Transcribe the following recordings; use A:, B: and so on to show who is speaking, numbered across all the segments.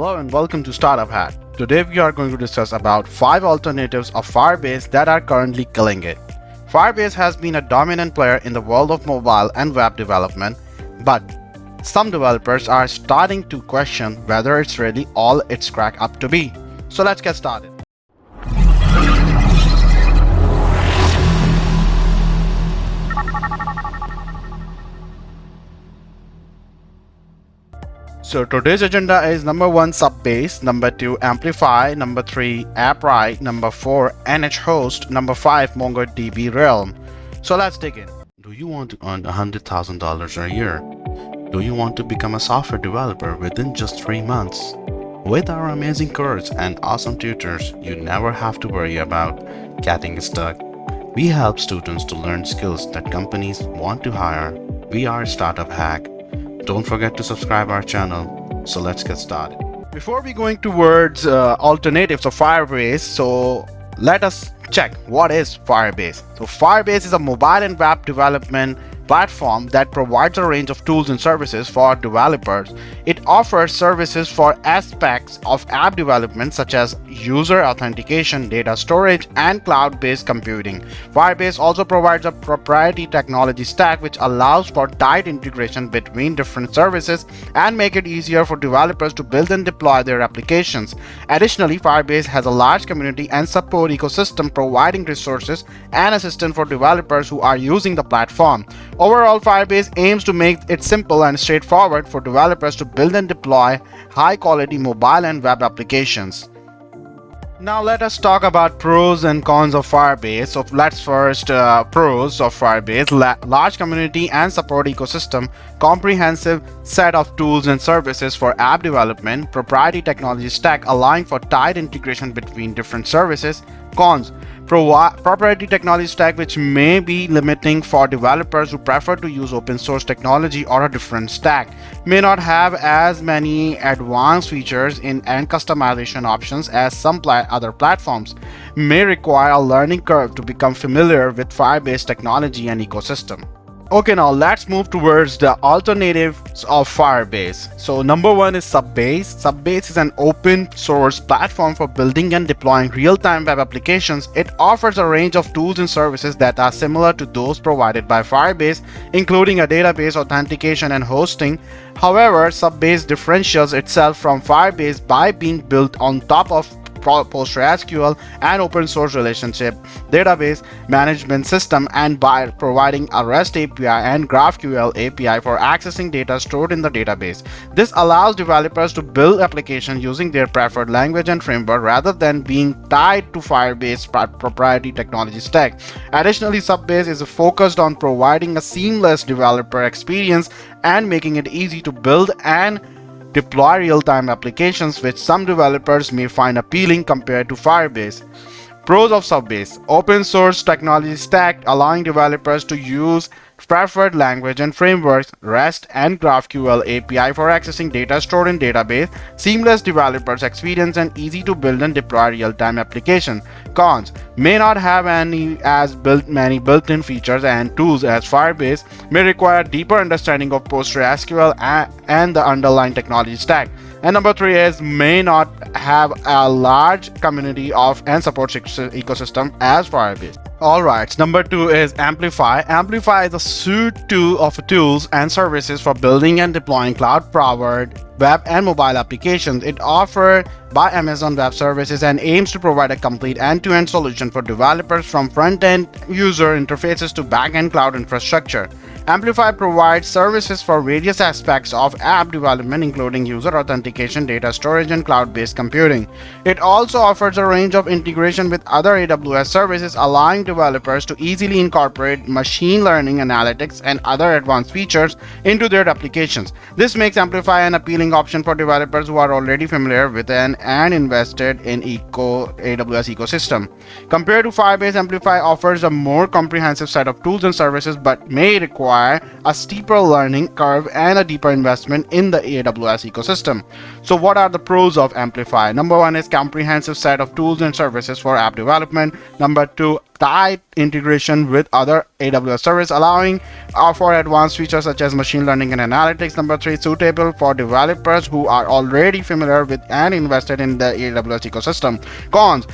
A: Hello and welcome to Startup Hack. Today we are going to discuss about 5 alternatives of Firebase that are currently killing it. Firebase has been a dominant player in the world of mobile and web development, but some developers are starting to question whether it's really all it's cracked up to be. So let's get started. So today's agenda is number 1 Supabase, number 2 Amplify, number 3 AppWrite, number 4 NHost, number 5 MongoDB Realm. So let's dig in. Do you want to earn $100,000 a year? Do you want to become a software developer within just 3 months? With our amazing course and awesome tutors, you never have to worry about getting stuck. We help students to learn skills that companies want to hire. We are Startup Hack. Don't forget to subscribe our channel. So let's get started. Before we going towards alternatives of Firebase, so let us check what is Firebase. So Firebase is a mobile and web development platform that provides a range of tools and services for developers. It offers services for aspects of app development such as user authentication, data storage, and cloud-based computing. Firebase also provides a proprietary technology stack which allows for tight integration between different services and make it easier for developers to build and deploy their applications. Additionally, Firebase has a large community and support ecosystem providing resources and assistance for developers who are using the platform. Overall, Firebase aims to make it simple and straightforward for developers to build and deploy high-quality mobile and web applications. Now let us talk about pros and cons of Firebase. So let's first pros of Firebase: large community and support ecosystem, comprehensive set of tools and services for app development, proprietary technology stack allowing for tight integration between different services. Cons: proprietary technology stack which may be limiting for developers who prefer to use open source technology or a different stack, may not have as many advanced features and customization options as some other platforms, may require a learning curve to become familiar with Firebase technology and ecosystem. Okay, now let's move towards the alternatives of Firebase. So number 1 is Supabase. Supabase is an open source platform for building and deploying real-time web applications. It offers a range of tools and services that are similar to those provided by Firebase, including a database, authentication, and hosting. However, Supabase differentiates itself from Firebase by being built on top of PostgreSQL and open source relationship database management system, and by providing a REST API and GraphQL API for accessing data stored in the database. This allows developers to build applications using their preferred language and framework rather than being tied to Firebase proprietary technology stack. Additionally, Supabase is focused on providing a seamless developer experience and making it easy to build and deploy real-time applications, which some developers may find appealing compared to Firebase. Pros of Supabase: open source technology stack allowing developers to use preferred language and frameworks, REST and GraphQL API for accessing data stored in database, seamless developers experience, and easy to build and deploy real-time application. Cons: may not have many built-in features and tools as Firebase, may require deeper understanding of PostgreSQL and the underlying technology stack. And number 3 is may not have a large community of and support ecosystem as Firebase. Alright, number 2 is Amplify. Amplify is a suite of tools and services for building and deploying cloud-powered web and mobile applications. It offered by Amazon Web Services and aims to provide a complete end-to-end solution for developers from front-end user interfaces to back-end cloud infrastructure. Amplify provides services for various aspects of app development, including user authentication, data storage, and cloud-based computing. It also offers a range of integration with other AWS services, allowing developers to easily incorporate machine learning, analytics, and other advanced features into their applications. This makes Amplify an appealing option for developers who are already familiar with and invested in AWS ecosystem. Compared to Firebase, Amplify offers a more comprehensive set of tools and services, but may require a steeper learning curve and a deeper investment in the AWS ecosystem. So what are the pros of Amplify? Number 1 is comprehensive set of tools and services for app development. Number 2, tight integration with other AWS service, allowing for advanced features such as machine learning and analytics. Number 3, suitable for developers who are already familiar with and invested in the AWS ecosystem. Cons: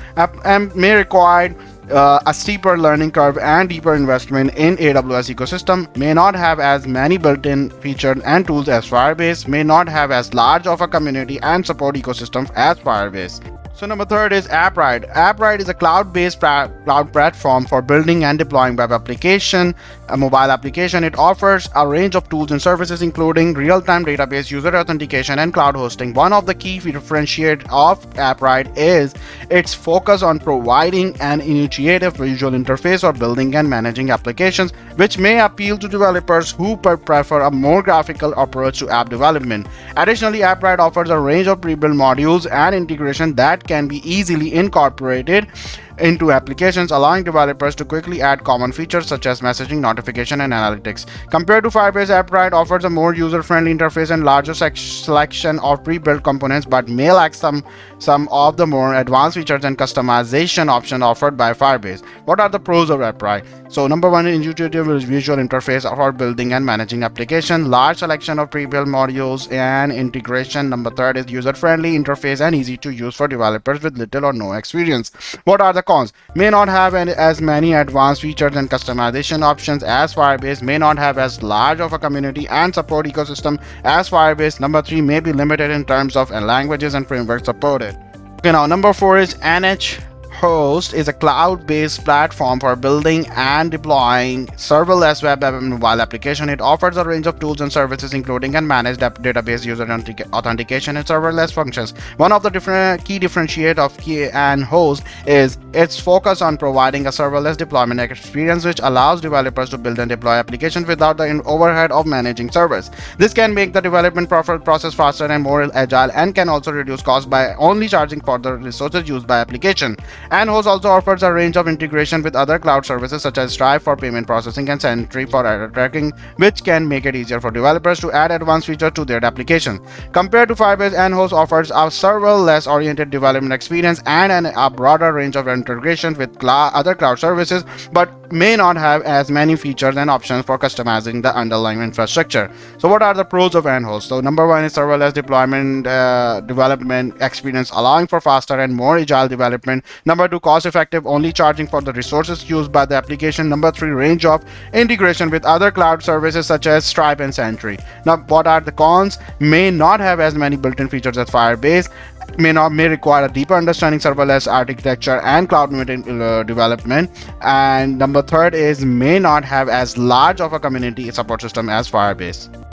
A: may require a steeper learning curve and deeper investment in AWS ecosystem, may not have as many built-in features and tools as Firebase, may not have as large of a community and support ecosystem as Firebase. So number 3 is AppWrite. AppWrite is a cloud-based cloud platform for building and deploying web application, a mobile application. It offers a range of tools and services including real-time database, user authentication, and cloud hosting. One of the key differentiators of AppWrite is its focus on providing an intuitive visual interface for building and managing applications, which may appeal to developers who prefer a more graphical approach to app development. Additionally, AppWrite offers a range of pre-built modules and integration that can be easily incorporated into applications, allowing developers to quickly add common features such as messaging, notification, and analytics. Compared to Firebase, AppWrite offers a more user-friendly interface and larger selection of pre-built components, but may lack some of the more advanced features and customization options offered by Firebase. What are the pros of AppWrite? So number 1, intuitive visual interface for building and managing application, large selection of pre-built modules and integration. Number 3 is user-friendly interface and easy to use for developers with little or no experience. What are the cons? May not have as many advanced features and customization options as Firebase, may not have as large of a community and support ecosystem as Firebase. Number 3, may be limited in terms of languages and frameworks supported. Okay, now number 4 is NHost is a cloud-based platform for building and deploying serverless web and mobile application. It offers a range of tools and services including and managed database, user authentication, and serverless functions. One of the key differentiators of NHost is its focus on providing a serverless deployment experience, which allows developers to build and deploy applications without the overhead of managing servers. This can make the development process faster and more agile, and can also reduce costs by only charging for the resources used by application. NHost also offers a range of integration with other cloud services such as Stripe for payment processing and Sentry for error tracking, which can make it easier for developers to add advanced features to their applications. Compared to Firebase, NHost offers a serverless-oriented development experience and a broader range of integration with other cloud services, but may not have as many features and options for customizing the underlying infrastructure. So what are the pros of NHost? So number 1 is serverless deployment development experience, allowing for faster and more agile development. Number 2, cost effective, only charging for the resources used by the application. Number 3, range of integration with other cloud services such as Stripe and Sentry. Now what are the cons? May not have as many built-in features as Firebase, may require a deeper understanding serverless architecture and cloud development, and number 3 is may not have as large of a community support system as Firebase.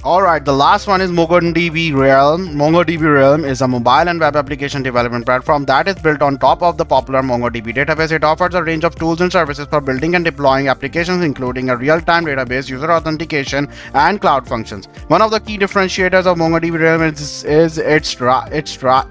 A: Alright, the last one is MongoDB Realm. MongoDB Realm is a mobile and web application development platform that is built on top of the popular MongoDB database. It offers a range of tools and services for building and deploying applications, including a real-time database, user authentication, and cloud functions. One of the key differentiators of MongoDB Realm is its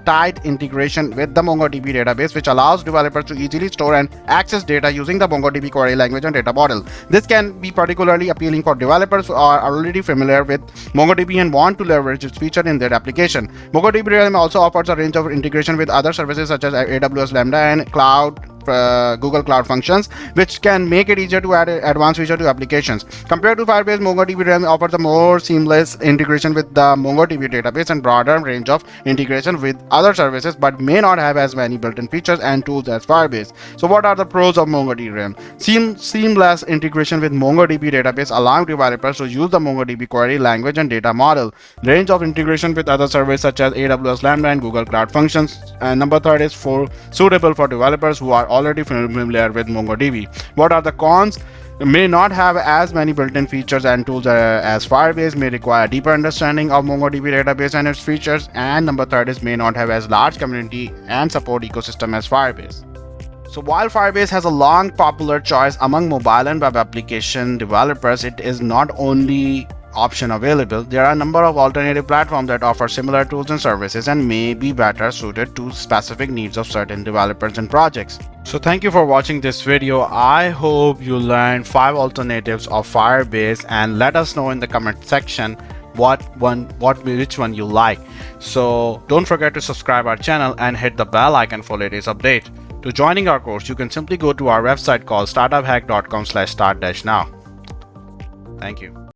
A: tight integration with the MongoDB database, which allows developers to easily store and access data using the MongoDB query language and data model. This can be particularly appealing for developers who are already familiar with MongoDB and want to leverage its feature in their application. MongoDB Realm also offers a range of integration with other services such as AWS Lambda and Google Cloud Functions, which can make it easier to add advanced features to applications. Compared to Firebase, MongoDB Realm offers a more seamless integration with the MongoDB database and broader range of integration with other services, but may not have as many built-in features and tools as Firebase. So what are the pros of MongoDB Realm? Seamless integration with MongoDB database, allowing developers to use the MongoDB query language and data model. Range of integration with other services such as AWS Lambda and Google Cloud Functions. And number 3 is suitable for developers who are already familiar with MongoDB. What are the cons? May not have as many built-in features and tools as Firebase, may require deeper understanding of MongoDB database and its features, and number 3 is may not have as large community and support ecosystem as Firebase. So while Firebase has a long popular choice among mobile and web application developers, it is not only option available. There are a number of alternative platforms that offer similar tools and services and may be better suited to specific needs of certain developers and projects. So thank you for watching this video. I hope you learned 5 alternatives of Firebase, and let us know in the comment section which one you like. So don't forget to subscribe our channel and hit the bell icon for latest update. To joining our course, you can simply go to our website called startuphack.com/start-now. Thank you.